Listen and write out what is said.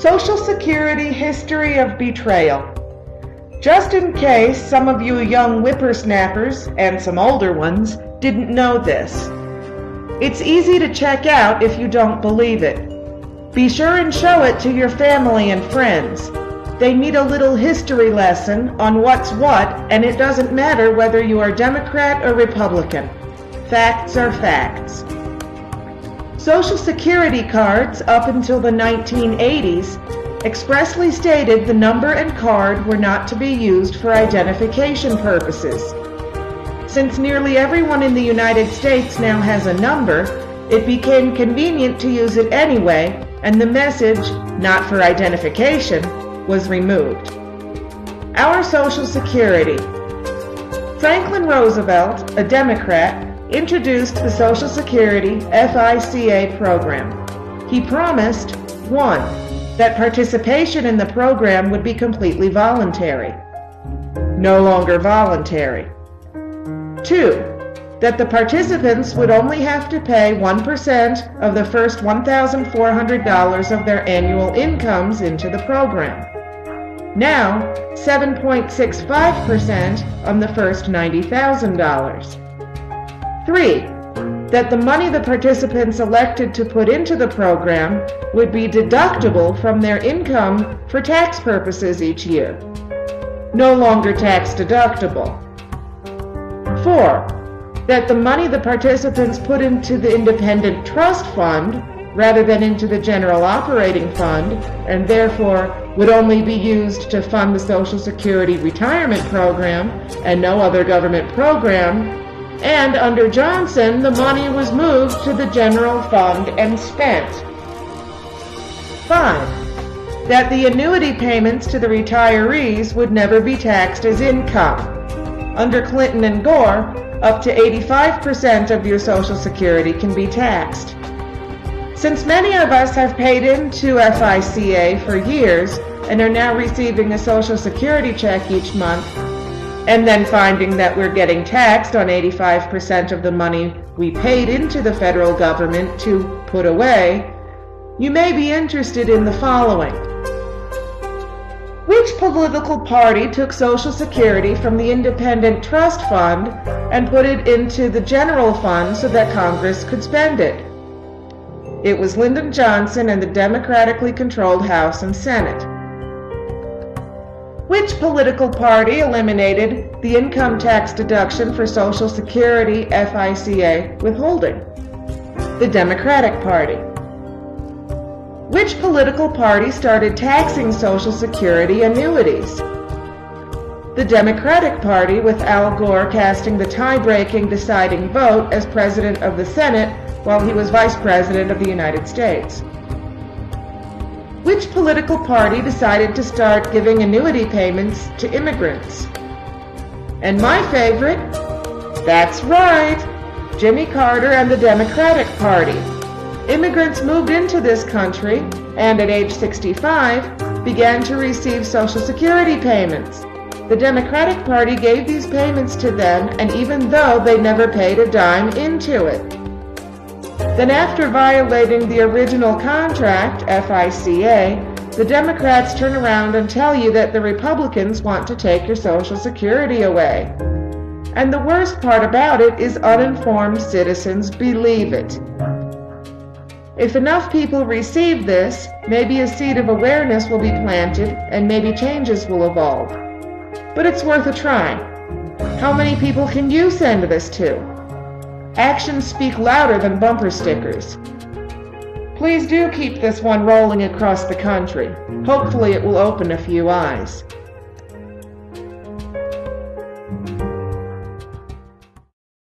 Social Security History of Betrayal. Just in case some of you young whippersnappers, and some older ones, didn't know this. It's easy to check out if you don't believe it. Be sure and show it to your family and friends. They need a little history lesson on what's what, and it doesn't matter whether you are Democrat or Republican. Facts are facts. Social Security cards up until the 1980s expressly stated the number and card were not to be used for identification purposes. Since nearly everyone in the United States now has a number, it became convenient to use it anyway, and the message, "not for identification," was removed. Our Social Security. Franklin Roosevelt, a Democrat, introduced the Social Security FICA program. He promised, 1. That participation in the program would be completely voluntary. No longer voluntary. 2. That the participants would only have to pay 1% of the first $1,400 of their annual incomes into the program. Now, 7.65% on the first $90,000. 3. That the money the participants elected to put into the program would be deductible from their income for tax purposes each year. No longer tax deductible. 4. That the money the participants put into the independent trust fund rather than into the general operating fund, and therefore would only be used to fund the Social Security retirement program and no other government program, and under Johnson, the money was moved to the general fund and spent. 5. That the annuity payments to the retirees would never be taxed as income. Under Clinton and Gore, up to 85% of your Social Security can be taxed. Since many of us have paid into FICA for years and are now receiving a Social Security check each month, and then finding that we're getting taxed on 85% of the money we paid into the federal government to put away, you may be interested in the following. Which political party took Social Security from the Independent Trust Fund and put it into the general fund so that Congress could spend it? It was Lyndon Johnson and the democratically controlled House and Senate. Which political party eliminated the income tax deduction for Social Security FICA withholding? The Democratic Party. Which political party started taxing Social Security annuities? The Democratic Party, with Al Gore casting the tie-breaking deciding vote as President of the Senate while he was Vice President of the United States. Which political party decided to start giving annuity payments to immigrants? And my favorite, that's right, Jimmy Carter and the Democratic Party. Immigrants moved into this country and at age 65 began to receive Social Security payments. The Democratic Party gave these payments to them, and even though they never paid a dime into it. Then after violating the original contract, FICA, the Democrats turn around and tell you that the Republicans want to take your Social Security away. And the worst part about it is uninformed citizens believe it. If enough people receive this, maybe a seed of awareness will be planted and maybe changes will evolve. But it's worth a try. How many people can you send this to? Actions speak louder than bumper stickers. Please do keep this one rolling across the country. Hopefully it will open a few eyes.